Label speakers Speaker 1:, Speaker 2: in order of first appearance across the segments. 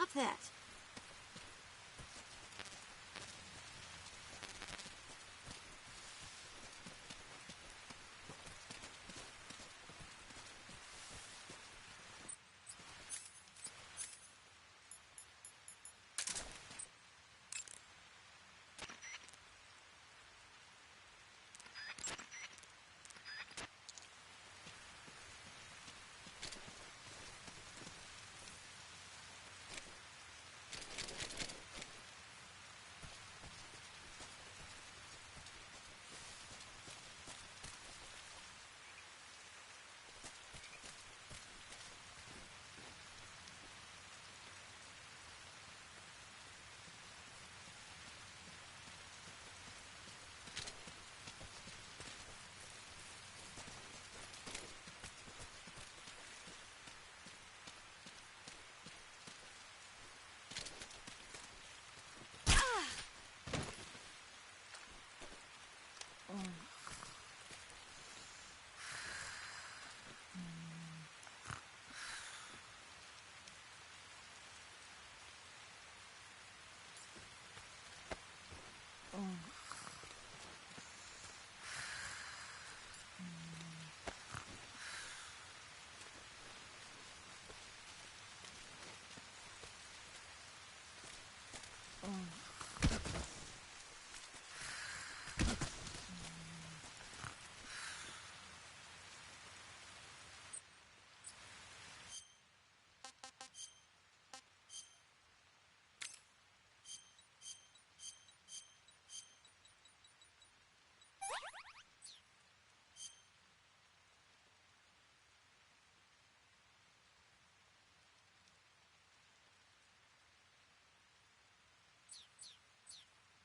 Speaker 1: stop that.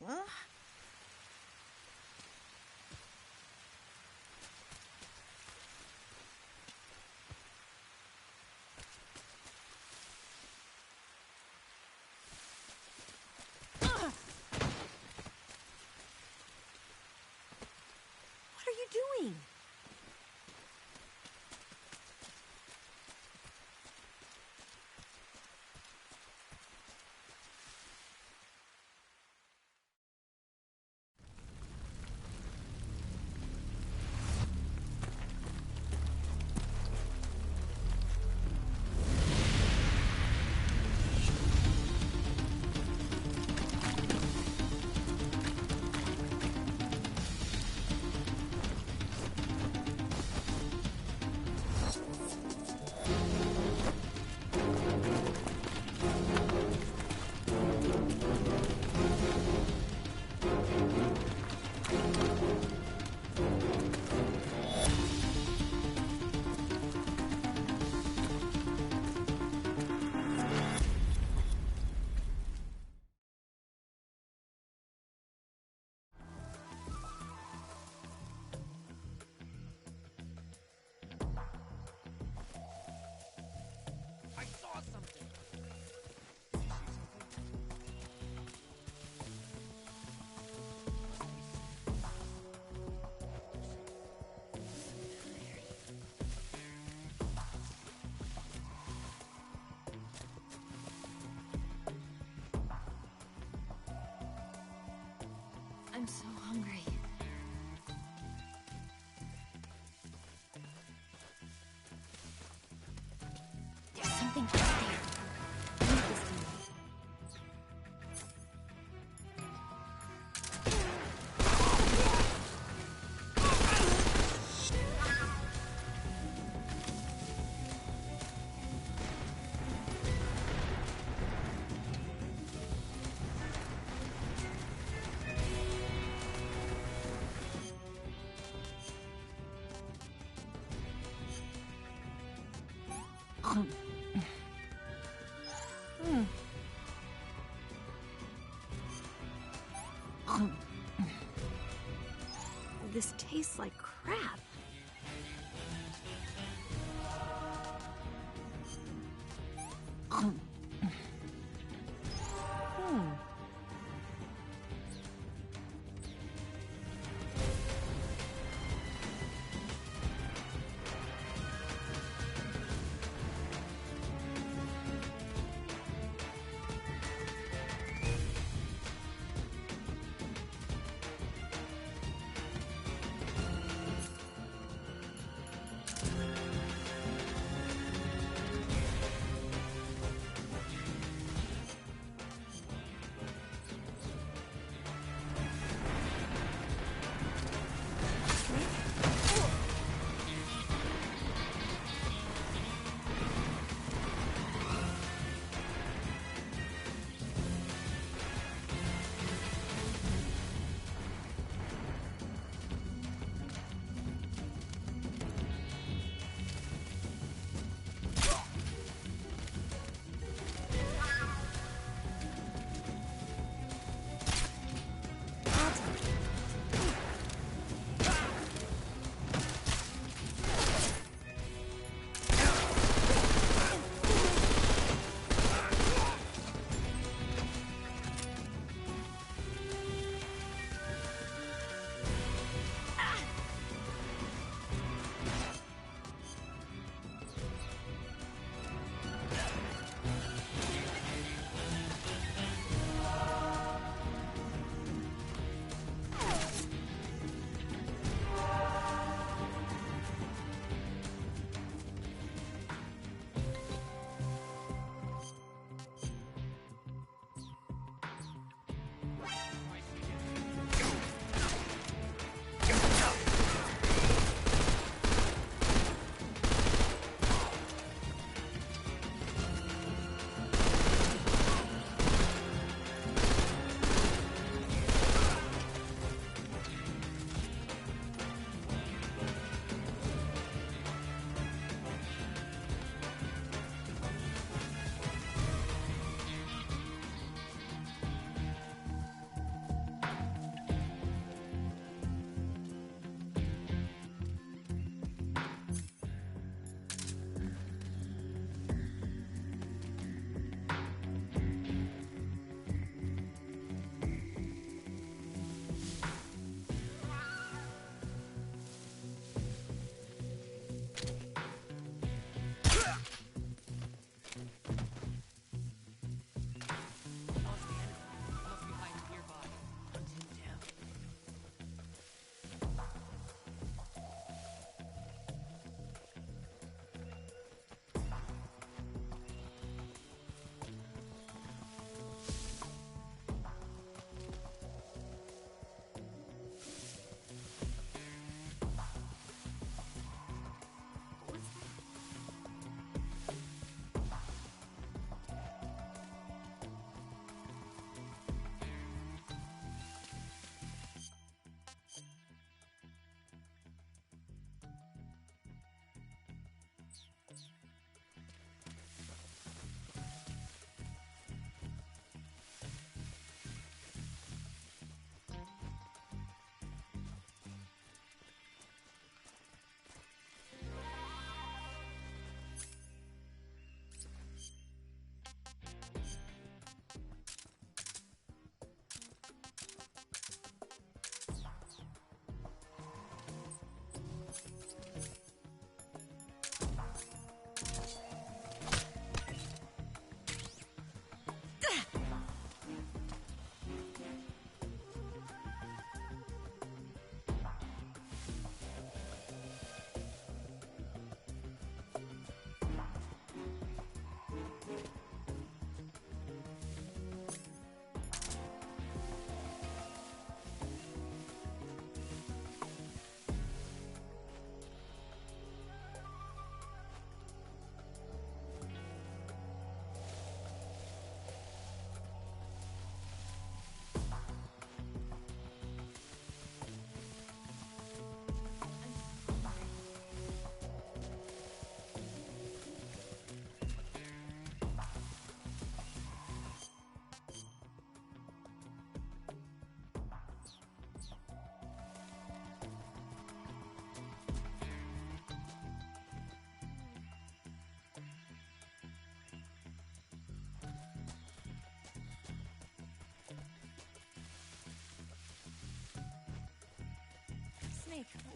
Speaker 1: Huh? What are you doing? I'm so hungry. There's something out there. I need this to me. This tastes like crap.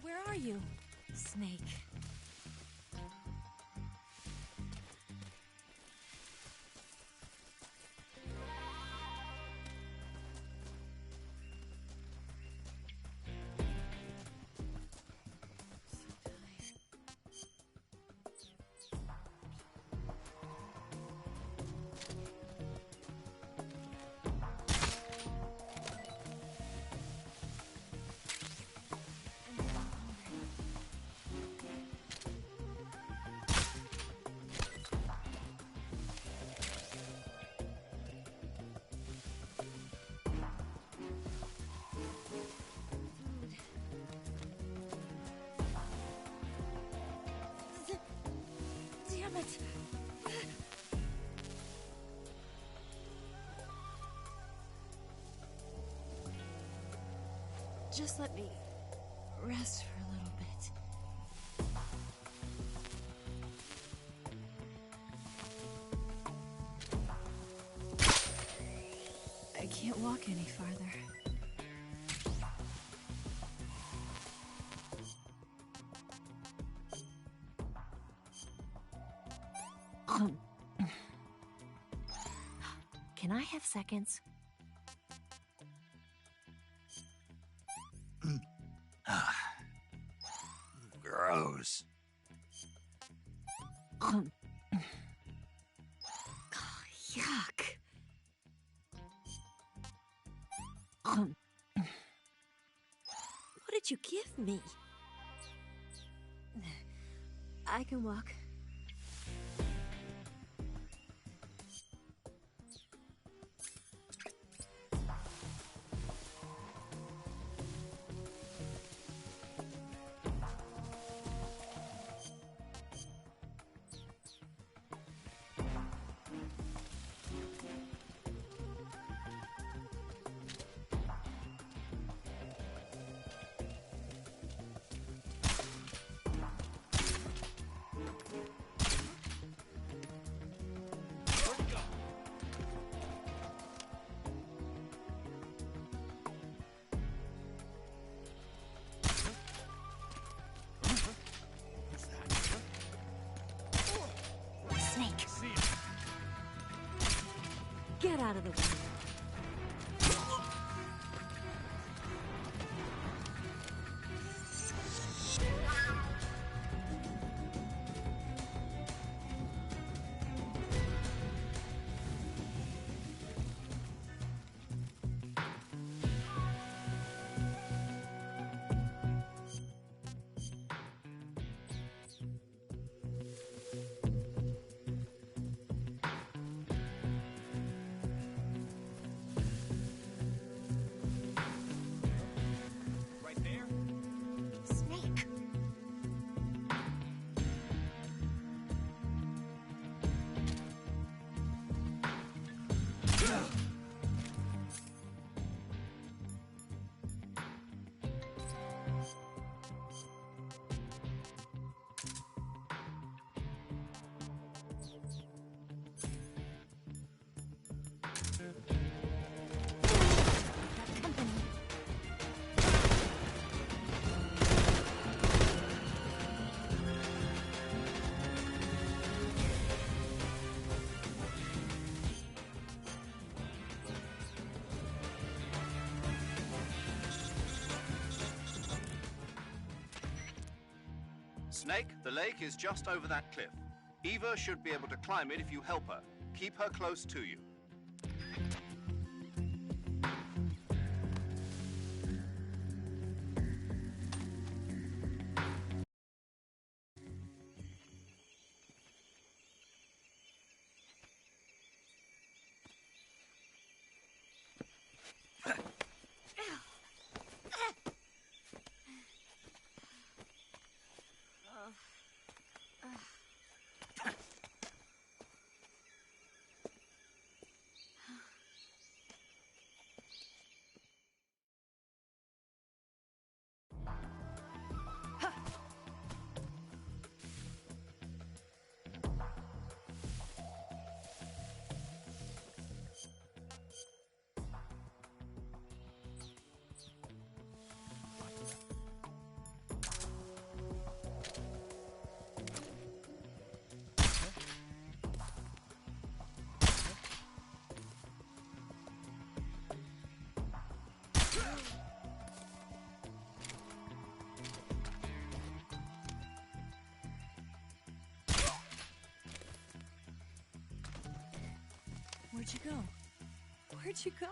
Speaker 1: Where are you? Snake. Damn it! Just let me rest for a little bit. I can't walk any farther. Can I have seconds?
Speaker 2: Gross.
Speaker 1: Yuck. What did you give me? I can walk. Snake. Get out of the way. Snake.
Speaker 3: Snake, the lake is just over that cliff. EVA should be able to climb it if you help her. Keep her close to you.
Speaker 1: Where'd you go? Where'd you go?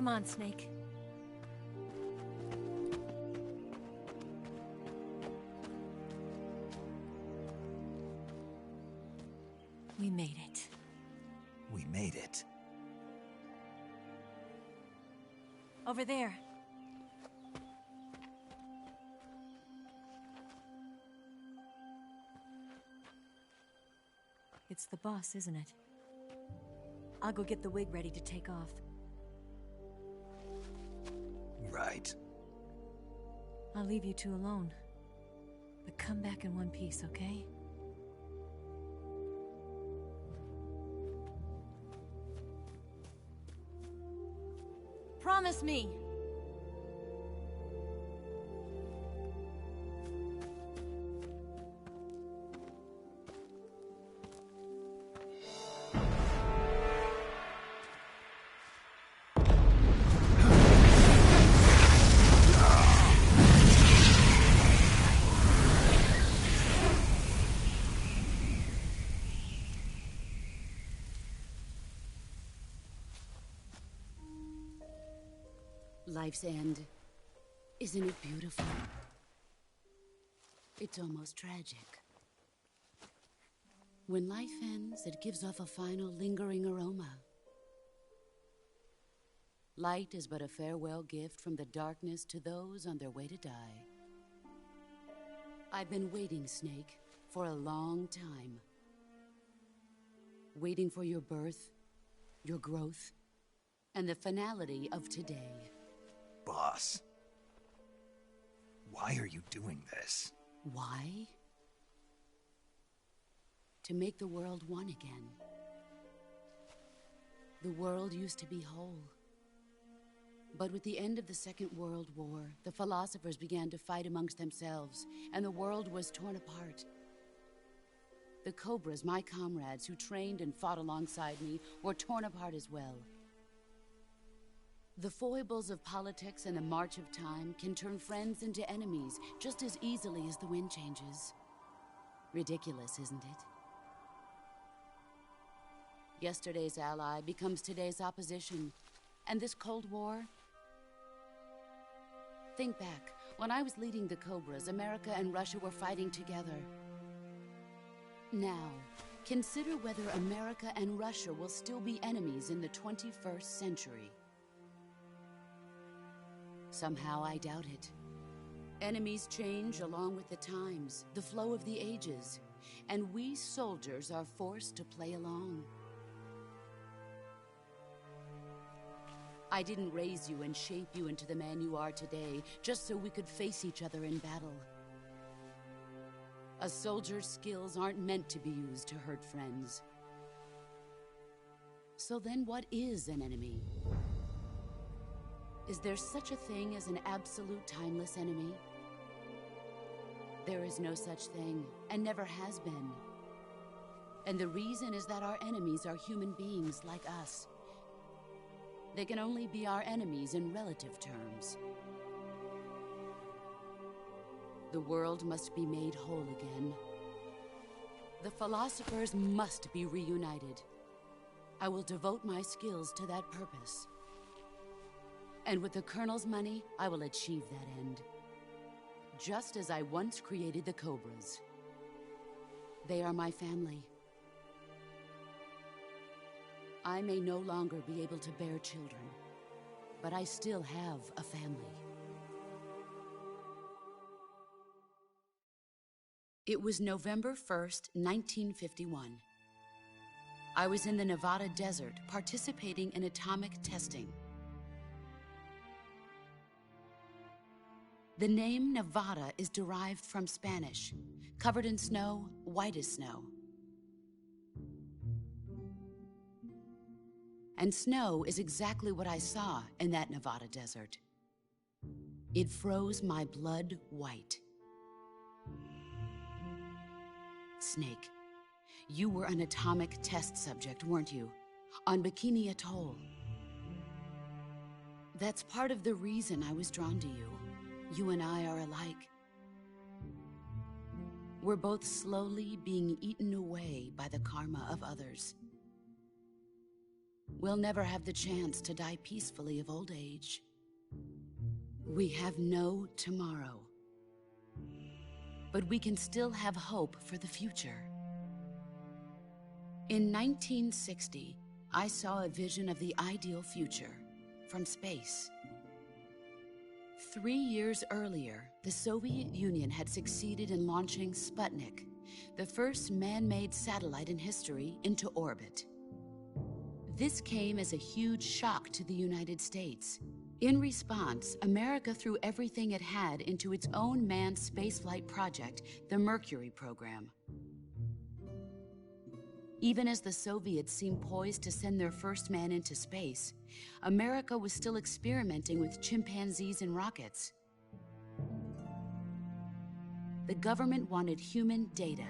Speaker 1: Come on, Snake. We made it.
Speaker 2: We made it.
Speaker 1: Over there. It's the boss, isn't it? I'll go get the wig ready to take off.
Speaker 2: Right.
Speaker 1: I'll leave you two alone. But come back in one piece, okay? Promise me.
Speaker 4: Life's end. Isn't it beautiful? It's almost tragic. When life ends, it gives off a final lingering aroma. Light is but a farewell gift from the darkness to those on their way to die. I've been waiting, Snake, for a long time. Waiting for your birth, your growth, and the finality of today.
Speaker 2: Boss, why are you doing this?
Speaker 4: Why? To make the world one again. The world used to be whole. But with the end of the Second World War, the philosophers began to fight amongst themselves, and the world was torn apart. The Cobras, my comrades who trained and fought alongside me, were torn apart as well. The foibles of politics and the march of time can turn friends into enemies just as easily as the wind changes. Ridiculous, isn't it? Yesterday's ally becomes today's opposition. And this Cold War? Think back. When I was leading the Cobras, America and Russia were fighting together. Now, consider whether America and Russia will still be enemies in the 21st century. Somehow I doubt it. Enemies change along with the times, the flow of the ages, and we soldiers are forced to play along. I didn't raise you and shape you into the man you are today just so we could face each other in battle. A soldier's skills aren't meant to be used to hurt friends. So then what is an enemy? Is there such a thing as an absolute timeless enemy? There is no such thing, and never has been. And the reason is that our enemies are human beings like us. They can only be our enemies in relative terms. The world must be made whole again. The philosophers must be reunited. I will devote my skills to that purpose. And with the Colonel's money, I will achieve that end. Just as I once created the Cobras. They are my family. I may no longer be able to bear children, but I still have a family. It was November 1st, 1951. I was in the Nevada desert participating in atomic testing. The name Nevada is derived from Spanish, covered in snow, white as snow. And snow is exactly what I saw in that Nevada desert. It froze my blood white. Snake, you were an atomic test subject, weren't you? On Bikini Atoll. That's part of the reason I was drawn to you. You and I are alike. We're both slowly being eaten away by the karma of others. We'll never have the chance to die peacefully of old age. We have no tomorrow. But we can still have hope for the future. In 1960, I saw a vision of the ideal future from space. 3 years earlier, the Soviet Union had succeeded in launching Sputnik, the first man-made satellite in history, into orbit. This came as a huge shock to the United States. In response, America threw everything it had into its own manned spaceflight project, the Mercury program. Even as the Soviets seemed poised to send their first man into space, America was still experimenting with chimpanzees and rockets. The government wanted human data.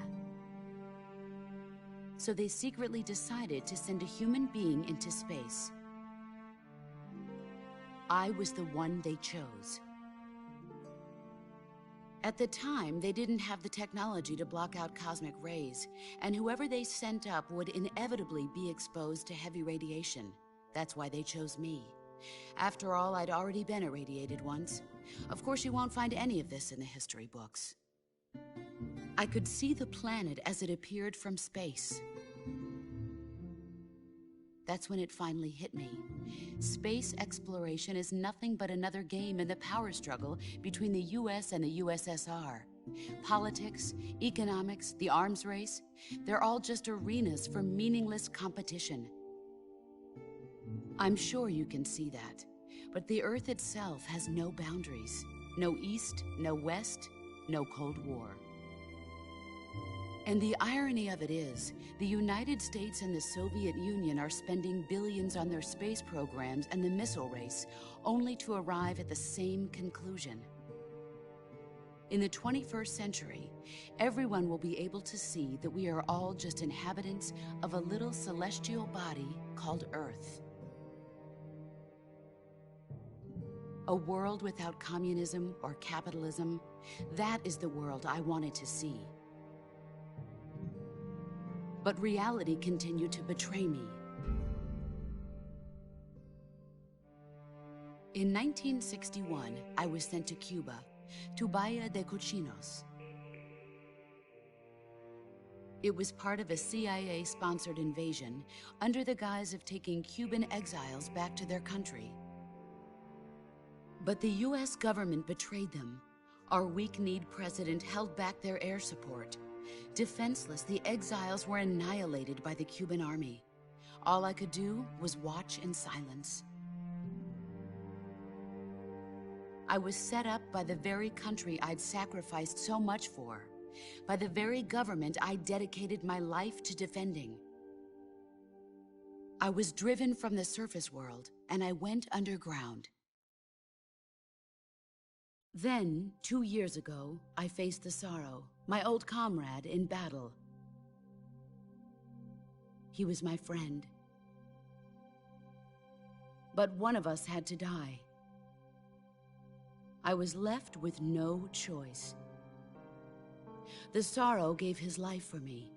Speaker 4: So they secretly decided to send a human being into space. I was the one they chose. At the time, they didn't have the technology to block out cosmic rays, and whoever they sent up would inevitably be exposed to heavy radiation. That's why they chose me. After all, I'd already been irradiated once. Of course, you won't find any of this in the history books. I could see the planet as it appeared from space. That's when it finally hit me. Space exploration is nothing but another game in the power struggle between the US and the USSR. Politics, economics, the arms race, they're all just arenas for meaningless competition. I'm sure you can see that, but the Earth itself has no boundaries. No East, no West, no Cold War. And the irony of it is, the United States and the Soviet Union are spending billions on their space programs and the missile race, only to arrive at the same conclusion. In the 21st century, everyone will be able to see that we are all just inhabitants of a little celestial body called Earth. A world without communism or capitalism, that is the world I wanted to see. But reality continued to betray me. In 1961, I was sent to Cuba, to Bahia de Cochinos. It was part of a CIA-sponsored invasion under the guise of taking Cuban exiles back to their country. But the US government betrayed them. Our weak-kneed president held back their air support. Defenseless, the exiles were annihilated by the Cuban army. All I could do was watch in silence. I was set up by the very country I'd sacrificed so much for, by the very government I dedicated my life to defending. I was driven from the surface world, and I went underground. Then, 2 years ago, I faced the Sorrow, my old comrade in battle. He was my friend. But one of us had to die. I was left with no choice. The Sorrow gave his life for me.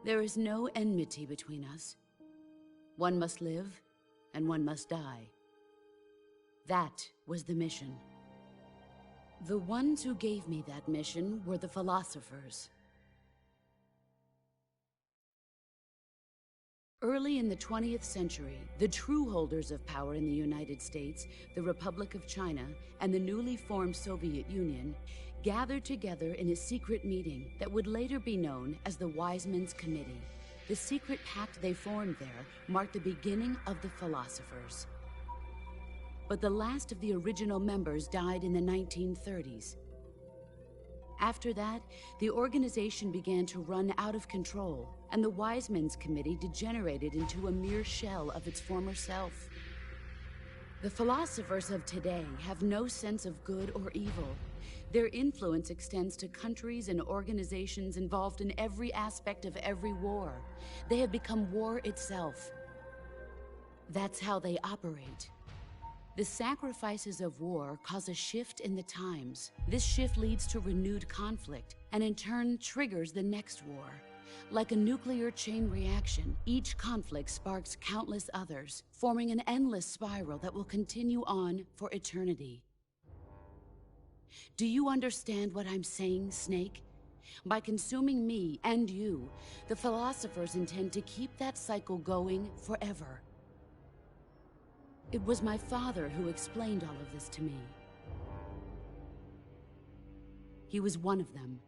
Speaker 4: There is no enmity between us. One must live, and one must die. That was the mission. The ones who gave me that mission were the philosophers. Early in the 20th century, the true holders of power in the United States, the Republic of China, and the newly formed Soviet Union gathered together in a secret meeting that would later be known as the Wise Men's Committee. The secret pact they formed there marked the beginning of the philosophers. But the last of the original members died in the 1930s. After that, the organization began to run out of control, and the Wise Men's Committee degenerated into a mere shell of its former self. The philosophers of today have no sense of good or evil. Their influence extends to countries and organizations involved in every aspect of every war. They have become war itself. That's how they operate. The sacrifices of war cause a shift in the times. This shift leads to renewed conflict, and in turn triggers the next war. Like a nuclear chain reaction, each conflict sparks countless others, forming an endless spiral that will continue on for eternity. Do you understand what I'm saying, Snake? By consuming me and you, the philosophers intend to keep that cycle going forever. It was my father who explained all of this to me. He was one of them.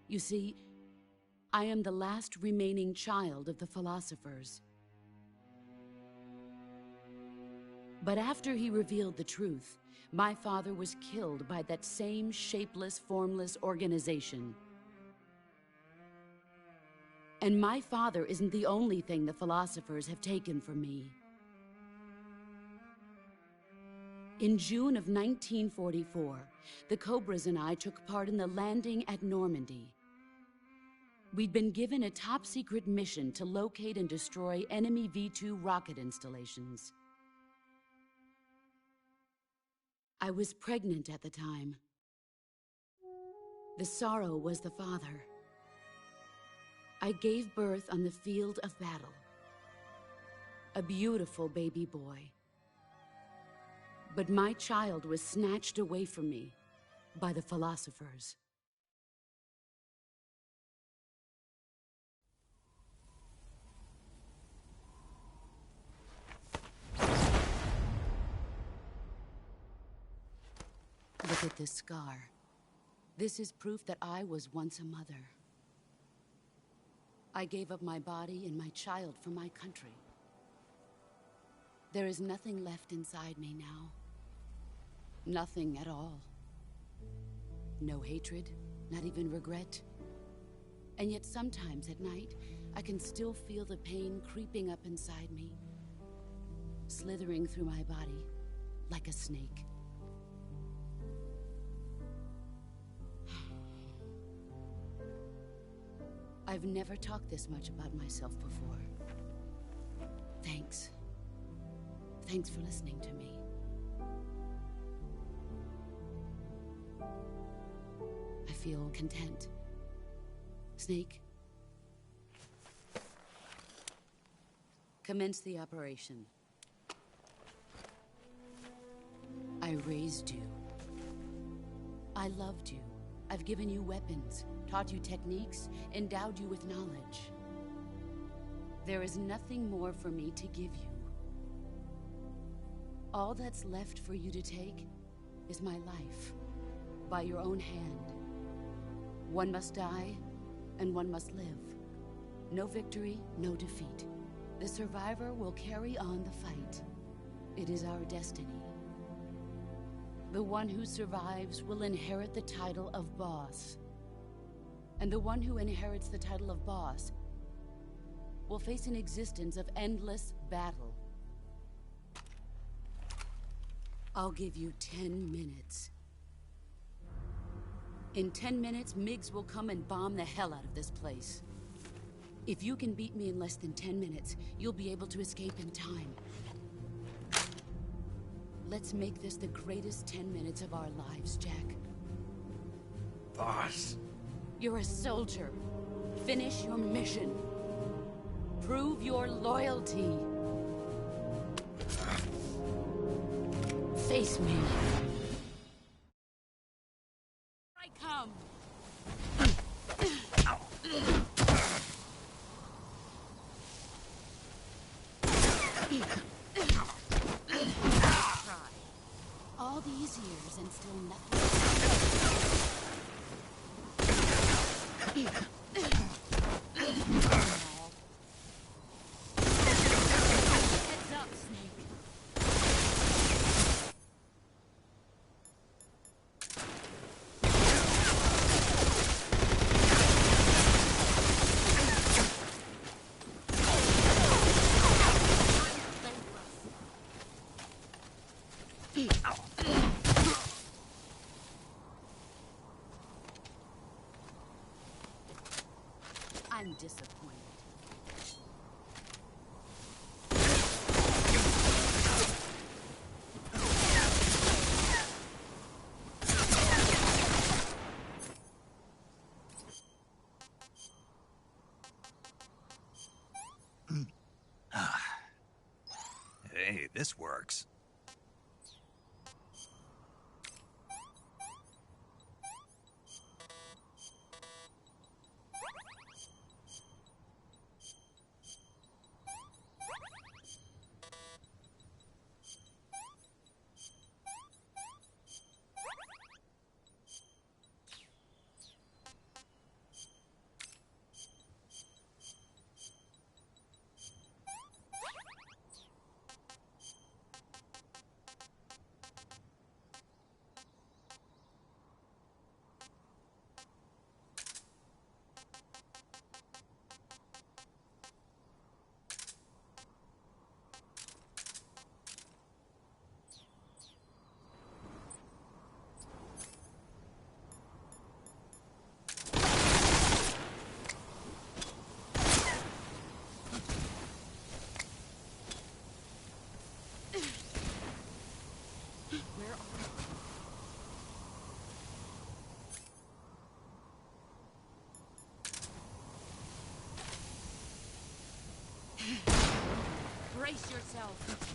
Speaker 4: You see, I am the last remaining child of the philosophers. But after he revealed the truth, my father was killed by that same shapeless, formless organization. And my father isn't the only thing the philosophers have taken from me. In June of 1944, the Cobras and I took part in the landing at Normandy. We'd been given a top-secret mission to locate and destroy enemy V-2 rocket installations. I was pregnant at the time. The sorrow was the father. I gave birth on the field of battle. A beautiful baby boy. But my child was snatched away from me by the philosophers. Look at this scar. This is proof that I was once a mother. I gave up my body and my child for my country. There is nothing left inside me now. Nothing at all. No hatred, not even regret. And yet sometimes at night, I can still feel the pain creeping up inside me, slithering through my body like a snake. I've never talked this much about myself before. Thanks. Thanks for listening to me. I feel content. Snake? Commence the operation. I raised you. I loved you. I've given you weapons, taught you techniques, endowed you with knowledge. There is nothing more for me to give you. All that's left for you to take is my life, by your own hand. One must die, and one must live. No victory, no defeat. The survivor will carry on the fight. It is our destiny. The one who survives will inherit the title of boss. And the one who inherits the title of boss will face an existence of endless battle. I'll give you 10 minutes. In 10 minutes, MiGs will come and bomb the hell out of this place. If you can beat me in less than 10 minutes, you'll be able to escape in time. Let's make this the greatest 10 minutes of our lives, Jack.
Speaker 2: Boss.
Speaker 4: You're a soldier. Finish your mission. Prove your loyalty. Face me. I come. All these years and still nothing. Heads up, Snake. I'm disappointed.
Speaker 2: Hey, this works.
Speaker 4: Brace yourself.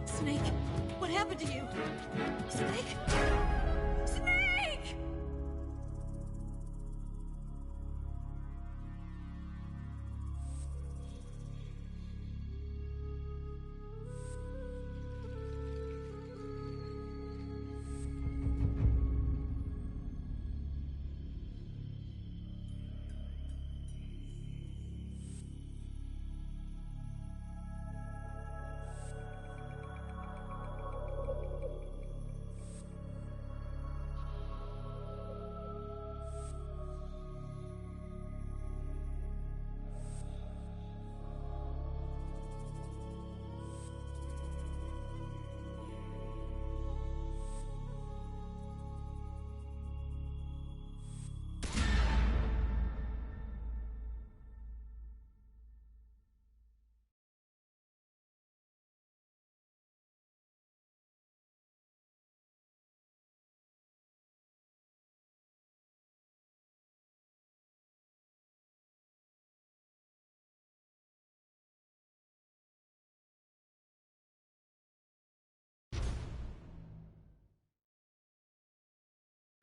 Speaker 1: Snake, what happened to you? Snake? Snake!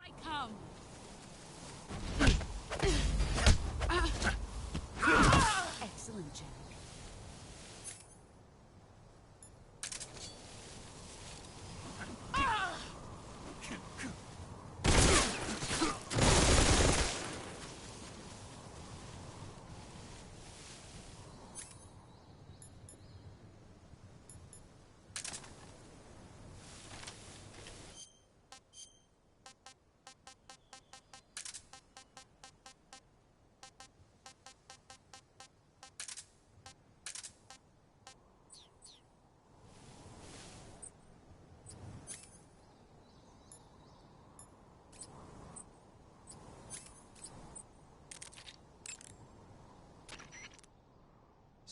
Speaker 4: I come. Excellent, Jack.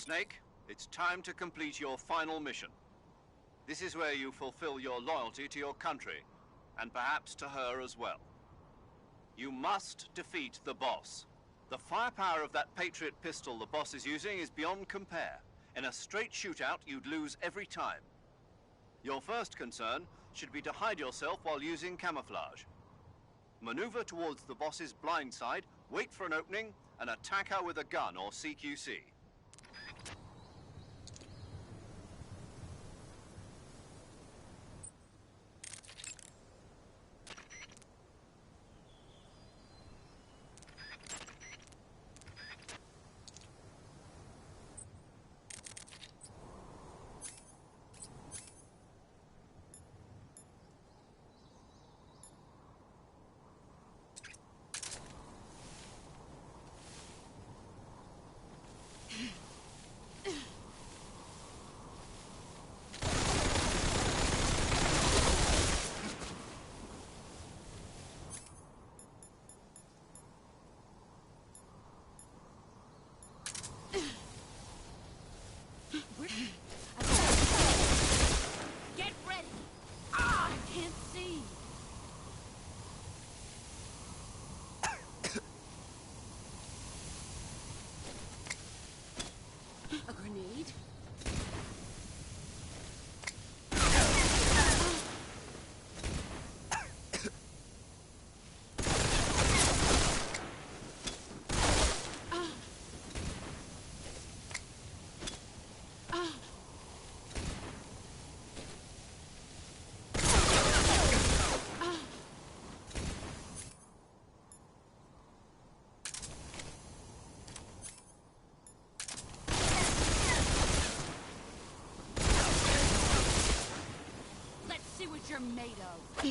Speaker 3: Snake, it's time to complete your final mission. This is where you fulfill your loyalty to your country, and perhaps to her as well. You must defeat the boss. The firepower of that Patriot pistol the boss is using is beyond compare. In a straight shootout, you'd lose every time. Your first concern should be to hide yourself while using camouflage. Maneuver towards the boss's blind side, wait for an opening, and attack her with a gun or CQC.
Speaker 4: what you're made of.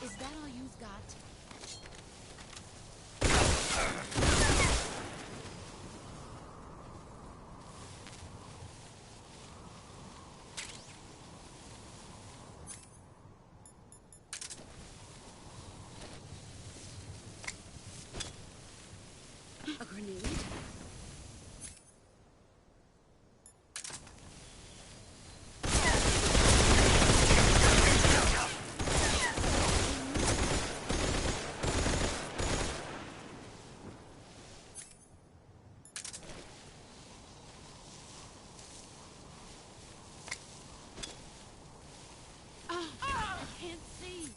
Speaker 4: Is that all you've got? A grenade? I can't see.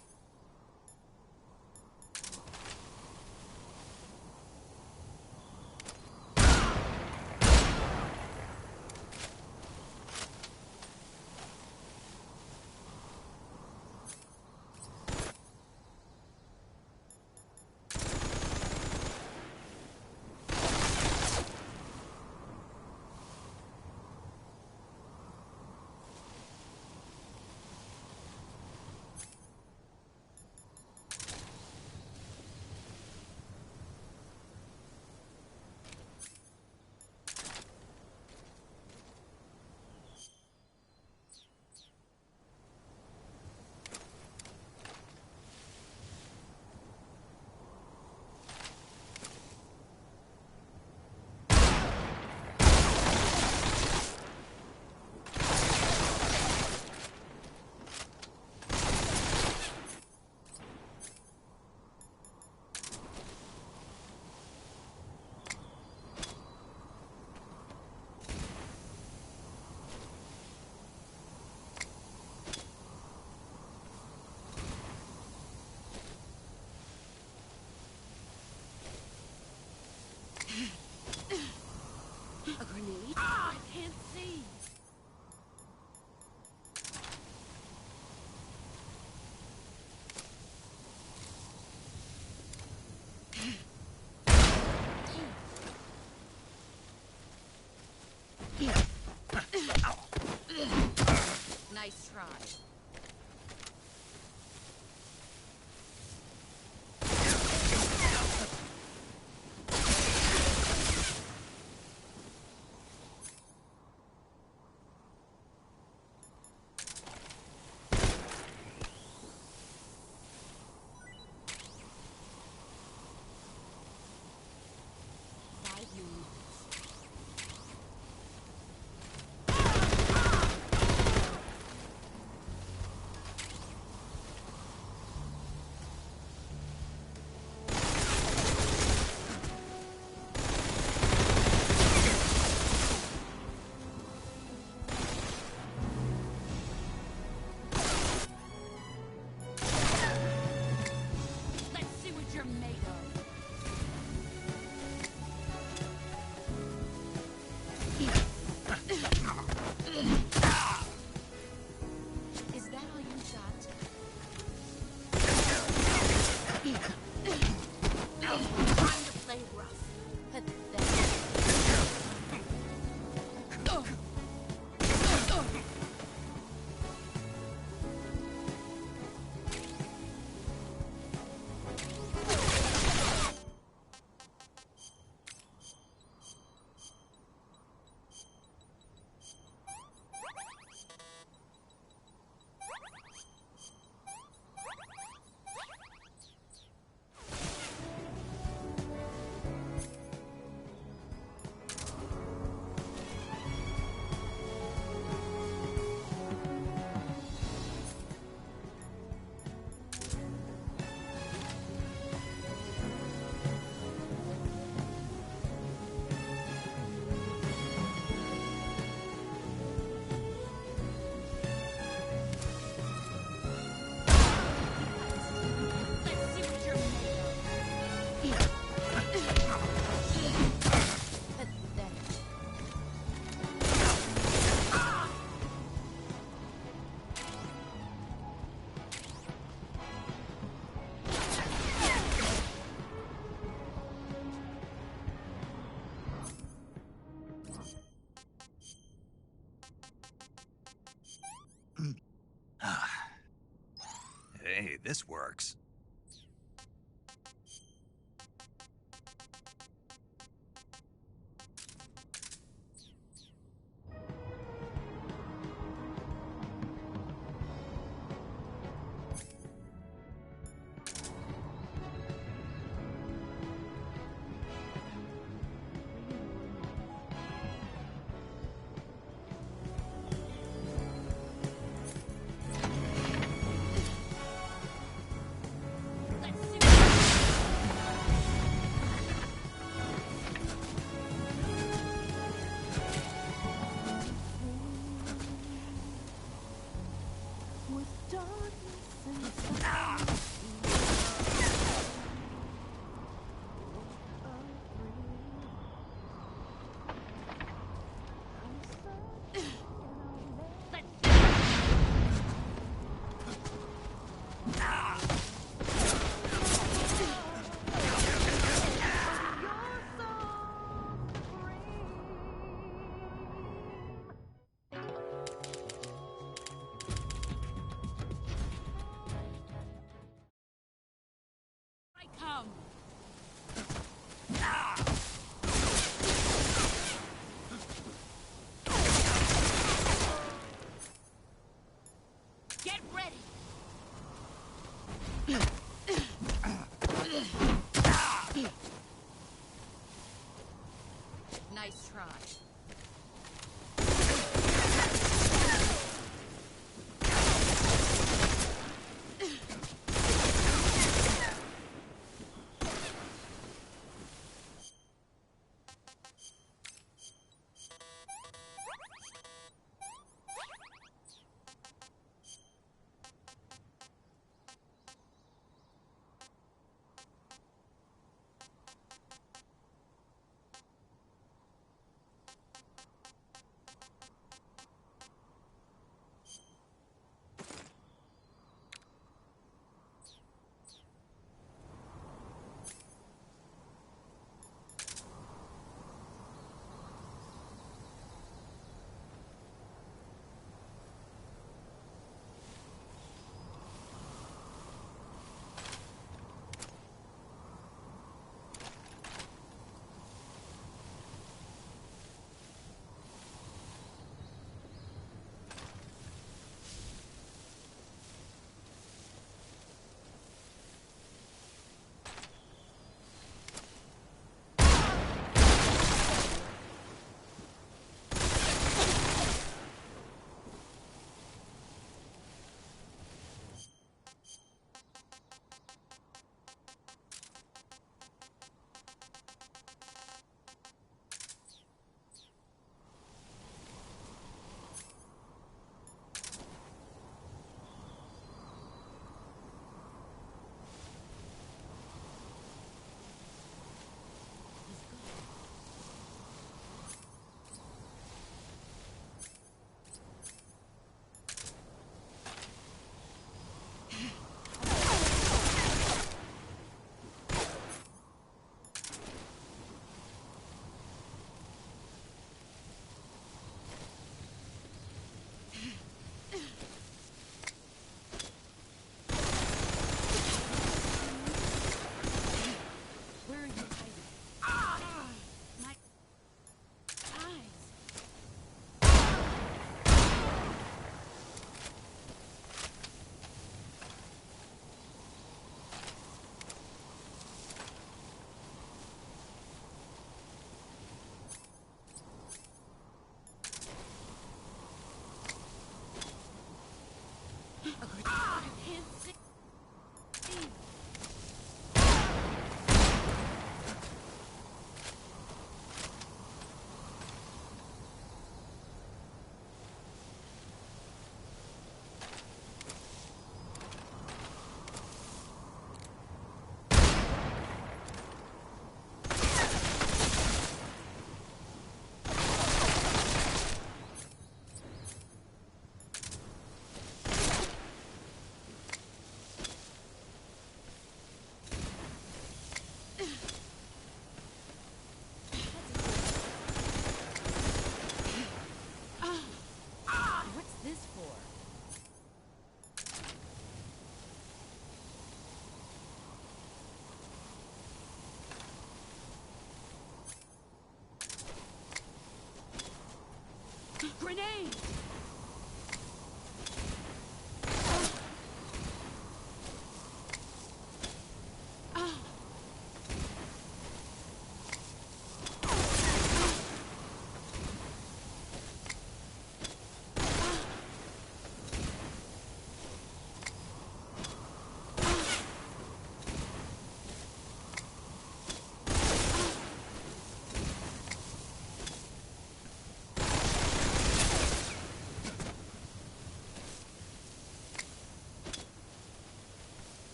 Speaker 4: A grenade? I can't see. Nice try.
Speaker 2: this works.
Speaker 4: Come. Get ready. Nice try.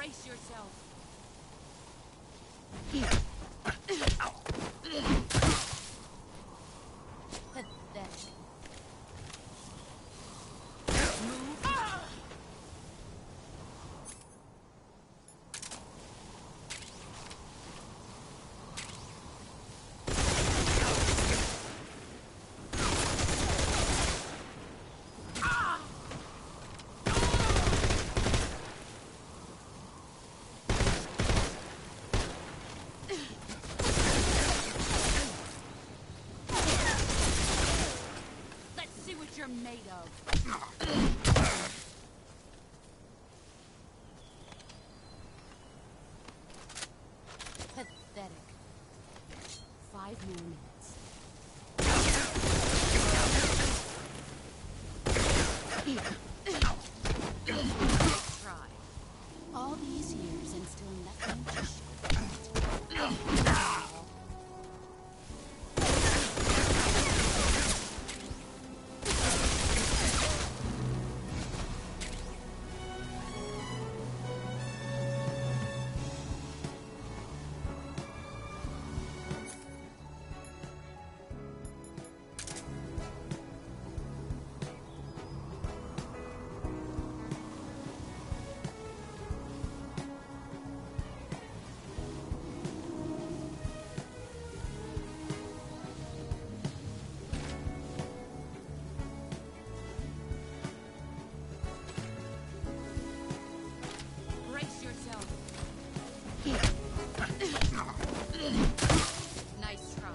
Speaker 4: Brace yourself. Pathetic. Move. You're made of. Pathetic. 5 more minutes. Nice try. All these years and still nothing to show. Brace yourself. Nice try.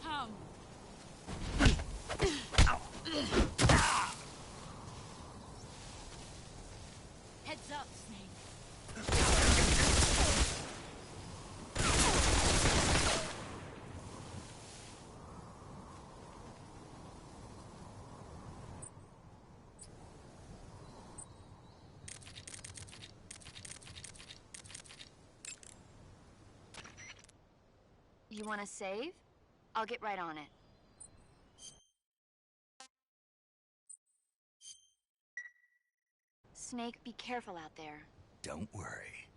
Speaker 4: Come. Heads up, Snake.
Speaker 5: You want to save? I'll get right on it. Snake, be careful out there.
Speaker 2: Don't worry.